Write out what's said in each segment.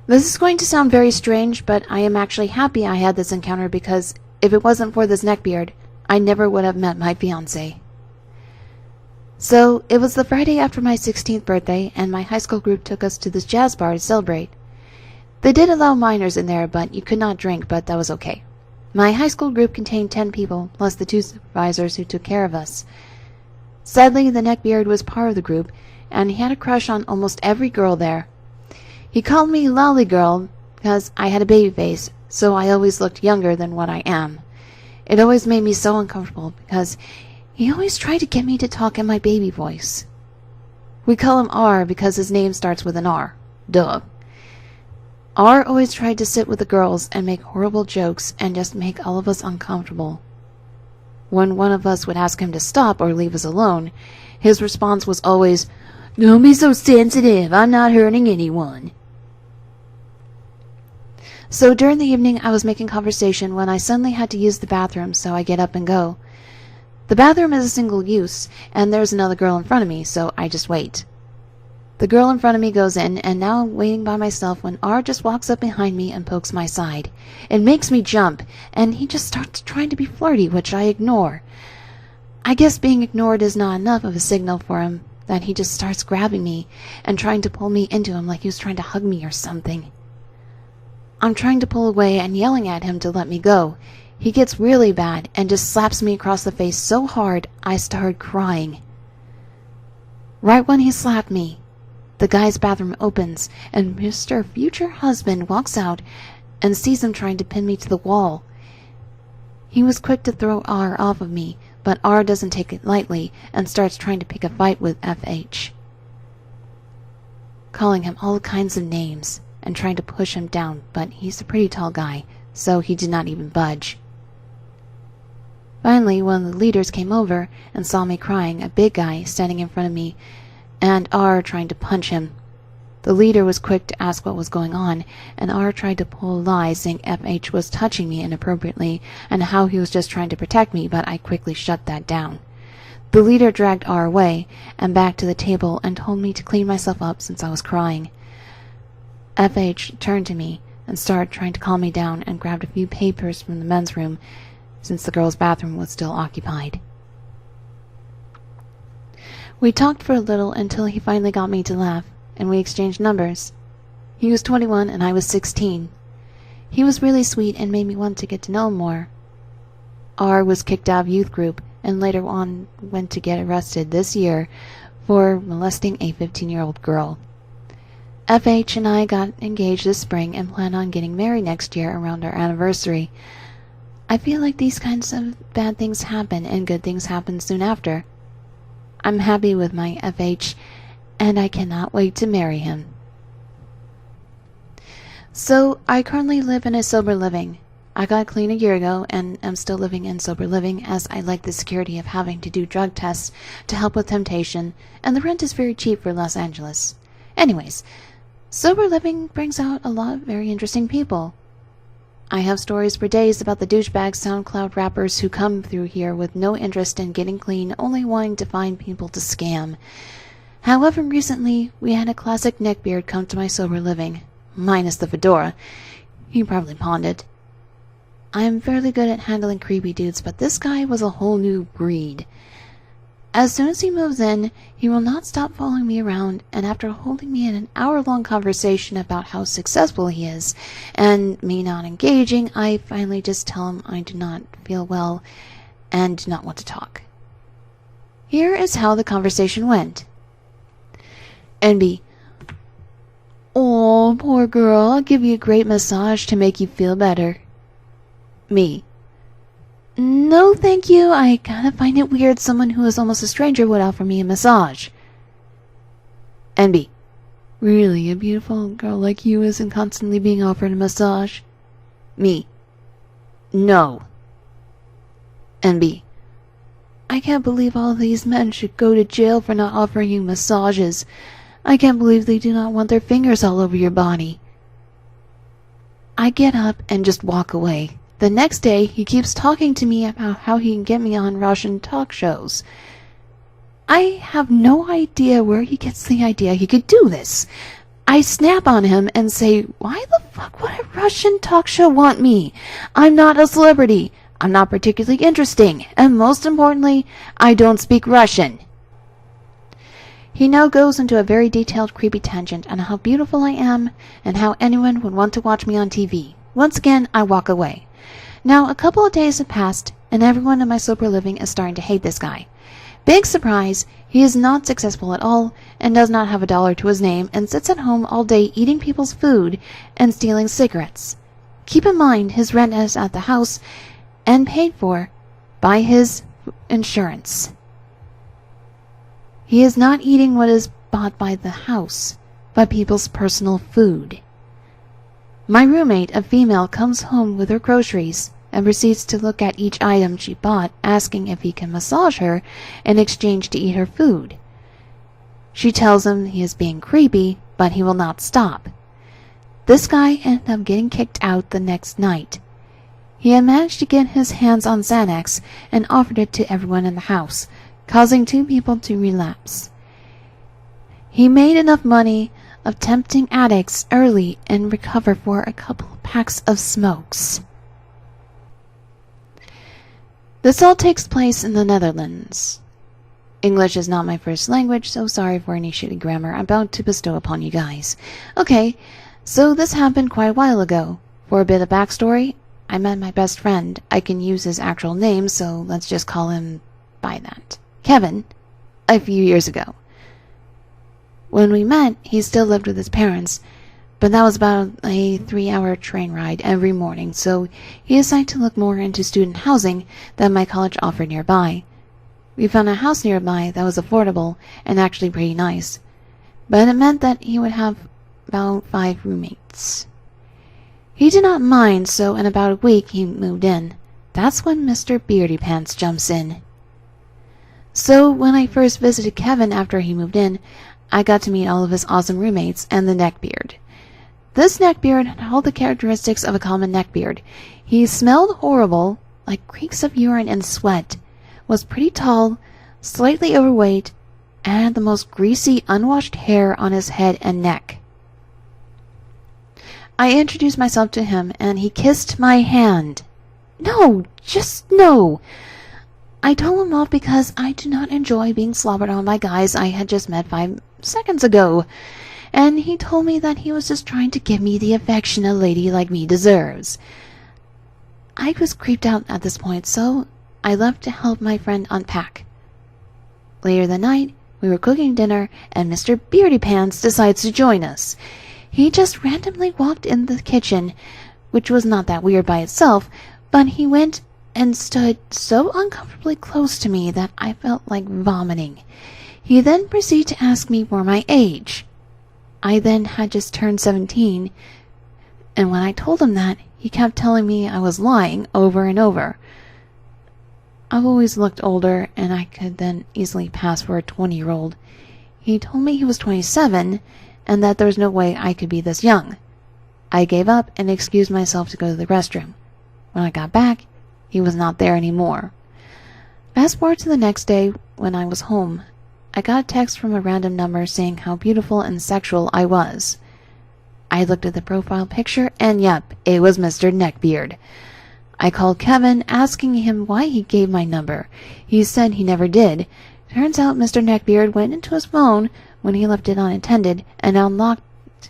This is going to sound very strange, but I am actually happy I had this encounter because if it wasn't for this neckbeard, I never would have met my fiancé. So, it was the Friday after my 16th birthday, and my high school group took us to this jazz bar to celebrate. They did allow minors in there, but you could not drink, but that was okay. My high school group contained 10 people, plus the 2 supervisors who took care of us. Sadly, the neckbeard was part of the group, and he had a crush on almost every girl there. He called me Lolly Girl because I had a baby face, so I always looked younger than what I am. It always made me so uncomfortable because he always tried to get me to talk in my baby voice. We call him R because his name starts with an R. Duh. R always tried to sit with the girls and make horrible jokes and just make all of us uncomfortable. When one of us would ask him to stop or leave us alone, his response was always, "Don't be so sensitive, I'm not hurting anyone." So during the evening I was making conversation when I suddenly had to use the bathroom, so I get up and go. The bathroom is a single use, and there's another girl in front of me, so I just wait. The girl in front of me goes in, and now I'm waiting by myself when R just walks up behind me and pokes my side. It makes me jump, and he just starts trying to be flirty, which I ignore. I guess being ignored is not enough of a signal for him that he just starts grabbing me and trying to pull me into him like he was trying to hug me or something. I'm trying to pull away and yelling at him to let me go. He gets really bad and just slaps me across the face so hard I started crying. Right when he slapped me, the guy's bathroom opens and Mr. Future Husband walks out and sees him trying to pin me to the wall. He was quick to throw R off of me, but R doesn't take it lightly and starts trying to pick a fight with FH, calling him all kinds of names and trying to push him down, but he's a pretty tall guy, so he did not even budge. Finally, one of the leaders came over and saw me crying, a big guy standing in front of me, and R trying to punch him. The leader was quick to ask what was going on, and R tried to pull a lie saying FH was touching me inappropriately and how he was just trying to protect me, but I quickly shut that down. The leader dragged R away and back to the table and told me to clean myself up since I was crying. FH turned to me and started trying to calm me down and grabbed a few papers from the men's room since the girls' bathroom was still occupied. We talked for a little until he finally got me to laugh, and we exchanged numbers. He was 21 and I was 16. He was really sweet and made me want to get to know him more. R was kicked out of youth group and later on went to get arrested this year for molesting a 15-year-old girl. FH and I got engaged this spring and plan on getting married next year around our anniversary. I feel like these kinds of bad things happen and good things happen soon after. I'm happy with my FH, and I cannot wait to marry him. So, I currently live in a sober living. I got clean a year ago and am still living in sober living as I like the security of having to do drug tests to help with temptation, and the rent is very cheap for Los Angeles. Anyways, sober living brings out a lot of very interesting people. I have stories for days about the douchebag SoundCloud rappers who come through here with no interest in getting clean, only wanting to find people to scam. However, recently, we had a classic neckbeard come to my sober living, minus the fedora. He probably pawned it. I am fairly good at handling creepy dudes, but this guy was a whole new breed. As soon as he moves in, he will not stop following me around, and after holding me in an hour-long conversation about how successful he is, and me not engaging, I finally just tell him I do not feel well and do not want to talk. Here is how the conversation went. NB: "Oh, poor girl, I'll give you a great massage to make you feel better." Me: "No, thank you. I kind of find it weird someone who is almost a stranger would offer me a massage." NB: "Really, a beautiful girl like you isn't constantly being offered a massage?" Me: "No." NB: "I can't believe all these men should go to jail for not offering you massages. I can't believe they do not want their fingers all over your body." I get up and just walk away. The next day, he keeps talking to me about how he can get me on Russian talk shows. I have no idea where he gets the idea he could do this, I snap on him and say, why the fuck would a Russian talk show want me? I'm not a celebrity. I'm not particularly interesting. And most importantly, I don't speak Russian. He now goes into a very detailed, creepy tangent on how beautiful I am and how anyone would want to watch me on TV. Once again, I walk away. Now, a couple of days have passed, and everyone in my sober living is starting to hate this guy. Big surprise, he is not successful at all, and does not have a dollar to his name, and sits at home all day eating people's food and stealing cigarettes. Keep in mind, his rent is at the house, and paid for by his insurance. He is not eating what is bought by the house, but people's personal food. My roommate, a female, comes home with her groceries and proceeds to look at each item she bought, asking if he can massage her in exchange to eat her food. She tells him he is being creepy, but he will not stop. This guy ended up getting kicked out the next night. He had managed to get his hands on Xanax and offered it to everyone in the house, causing 2 people to relapse. He made enough money of tempting addicts early and recover for a couple packs of smokes. This all takes place in the Netherlands. English is not my first language, so sorry for any shitty grammar I'm about to bestow upon you guys. Okay, so this happened quite a while ago. For a bit of backstory, I met my best friend. I can use his actual name, so let's just call him by that. Kevin, a few years ago. When we met, he still lived with his parents, but that was about a 3-hour train ride every morning, so he decided to look more into student housing that my college offered nearby. We found a house nearby that was affordable and actually pretty nice, but it meant that he would have about 5 roommates. He did not mind, so in about a week he moved in. That's when Mr. Beardy Pants jumps in. So when I first visited Kevin after he moved in, I got to meet all of his awesome roommates and the Neckbeard. This Neckbeard had all the characteristics of a common neckbeard. He smelled horrible, like creeks of urine and sweat, was pretty tall, slightly overweight, and had the most greasy, unwashed hair on his head and neck. I introduced myself to him, and he kissed my hand. No, just no. I told him off because I do not enjoy being slobbered on by guys I had just met 5 seconds ago, and he told me that he was just trying to give me the affection a lady like me deserves. I was creeped out at this point, so I left to help my friend unpack. Later that night, we were cooking dinner, and Mr. Beardy Pants decides to join us. He just randomly walked in the kitchen, which was not that weird by itself, but he went and stood so uncomfortably close to me that I felt like vomiting. He then proceeded to ask me for my age. I then had just turned 17, and when I told him that, he kept telling me I was lying over and over. I've always looked older, and I could then easily pass for a 20-year-old. He told me he was 27, and that there was no way I could be this young. I gave up and excused myself to go to the restroom. When I got back, he was not there anymore. Fast forward to the next day when I was home. I got a text from a random number saying how beautiful and sexual I was. I looked at the profile picture, and yep, it was Mr. Neckbeard. I called Kevin, asking him why he gave my number. He said he never did. Turns out Mr. Neckbeard went into his phone when he left it unattended and unlocked it.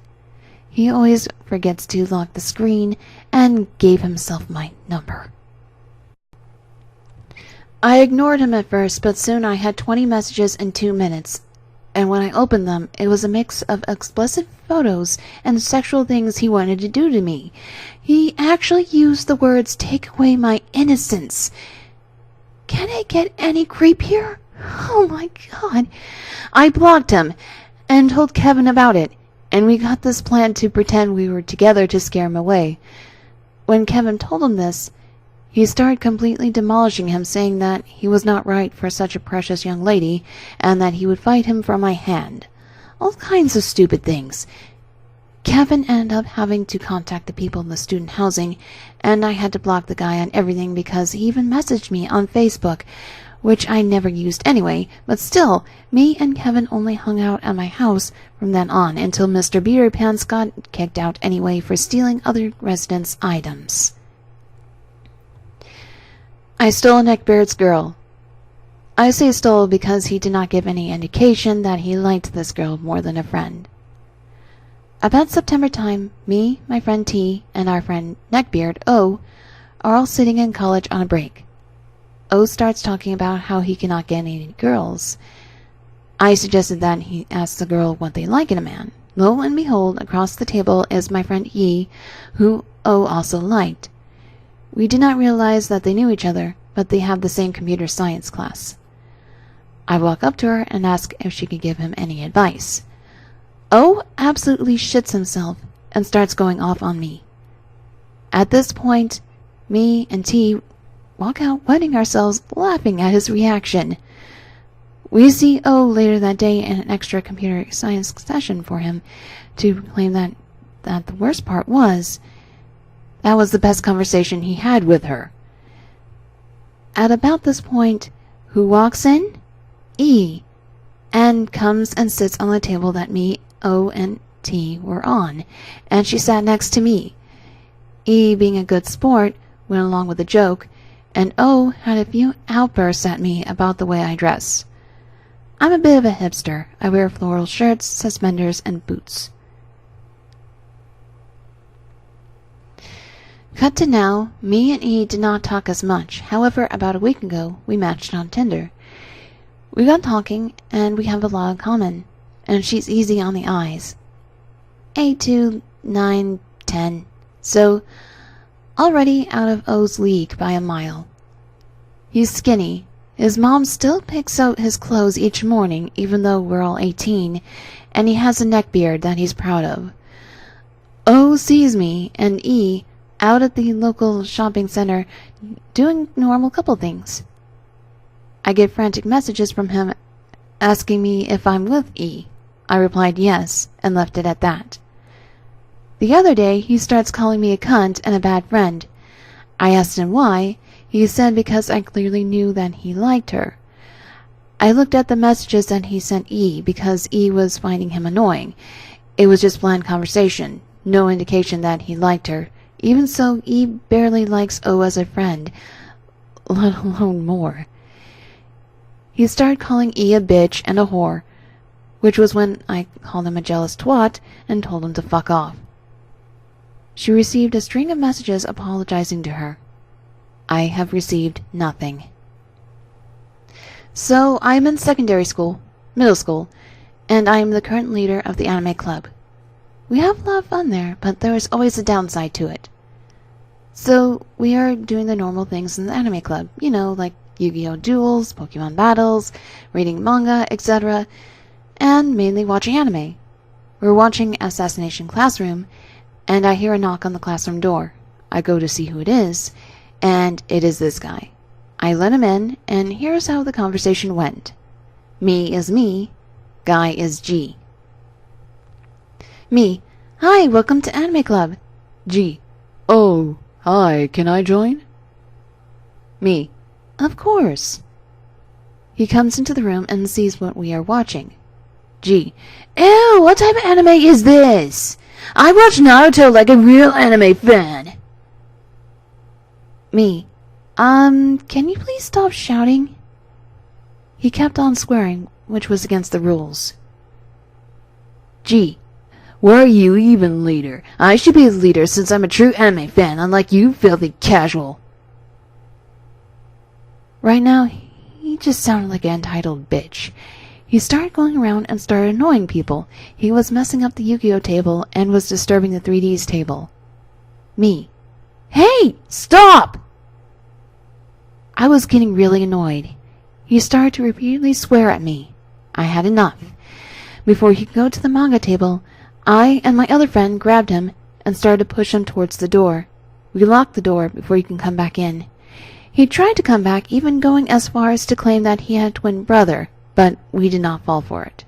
He always forgets to lock the screen and gave himself my number. I ignored him at first, but soon I had 20 messages in 2 minutes, and when I opened them, it was a mix of explicit photos and sexual things he wanted to do to me. He actually used the words, "take away my innocence." Can it get any creepier? Oh my god. I blocked him and told Kevin about it, and we got this plan to pretend we were together to scare him away. When Kevin told him this, he started completely demolishing him, saying that he was not right for such a precious young lady, and that he would fight him for my hand. All kinds of stupid things. Kevin ended up having to contact the people in the student housing, and I had to block the guy on everything because he even messaged me on Facebook, which I never used anyway, but still, me and Kevin only hung out at my house from then on until Mr. Beery Pants got kicked out anyway for stealing other residents' items. I stole Neckbeard's girl. I say stole because he did not give any indication that he liked this girl more than a friend. About September time, me, my friend T, and our friend Neckbeard, O, are all sitting in college on a break. O starts talking about how he cannot get any girls. I suggested that he ask the girl what they like in a man. Lo and behold, across the table is my friend E, who O also liked. We did not realize that they knew each other, but they have the same computer science class. I walk up to her and ask if she could give him any advice. O absolutely shits himself and starts going off on me. At this point, me and T walk out wetting ourselves laughing at his reaction. We see O later that day in an extra computer science session for him to claim that the worst part was that was the best conversation he had with her. At about this point, who walks in? E, and comes and sits on the table that me, O, and T were on, and she sat next to me. E, being a good sport, went along with the joke, and O had a few outbursts at me about the way I dress. I'm a bit of a hipster. I wear floral shirts, suspenders, and boots. Cut to now, me and E did not talk as much. However, about a week ago, we matched on Tinder. We got talking, and we have a lot in common, and she's easy on the eyes. 8, 2, 9, 10. So, already out of O's league by a mile. He's skinny. His mom still picks out his clothes each morning, even though we're all 18, and he has a neck beard that he's proud of. O sees me and E out at the local shopping center doing normal couple things. I get frantic messages from him asking me if I'm with E. I replied yes, and left it at that. The other day, he starts calling me a cunt and a bad friend. I asked him why. He said because I clearly knew that he liked her. I looked at the messages that he sent E because E was finding him annoying. It was just bland conversation, no indication that he liked her. Even so, E barely likes O as a friend, let alone more. He started calling E a bitch and a whore, which was when I called him a jealous twat and told him to fuck off. She received a string of messages apologizing to her. I have received nothing. So, I am in middle school, and I am the current leader of the anime club. We have a lot of fun there, but there is always a downside to it. So, we are doing the normal things in the anime club, like Yu-Gi-Oh! Duels, Pokemon battles, reading manga, etc., and mainly watching anime. We're watching Assassination Classroom, and I hear a knock on the classroom door. I go to see who it is, and it is this guy. I let him in, and here's how the conversation went. Me is me, guy is G. Me, hi, welcome to Anime Club. G, oh, hi, can I join? Me, of course. He comes into the room and sees what we are watching. G, ew, what type of anime is this? I watch Naruto like a real anime fan. Me, can you please stop shouting? He kept on swearing, which was against the rules. G, why are you even leader? I should be the leader since I'm a true anime fan, unlike you filthy casual. Right now, he just sounded like an entitled bitch. He started going around and started annoying people. He was messing up the Yu-Gi-Oh! Table and was disturbing the 3Ds table. Me, hey, stop! I was getting really annoyed. He started to repeatedly swear at me. I had enough. Before he could go to the manga table, I and my other friend grabbed him and started to push him towards the door. We locked the door before he can come back in. He tried to come back, even going as far as to claim that he had a twin brother, but we did not fall for it.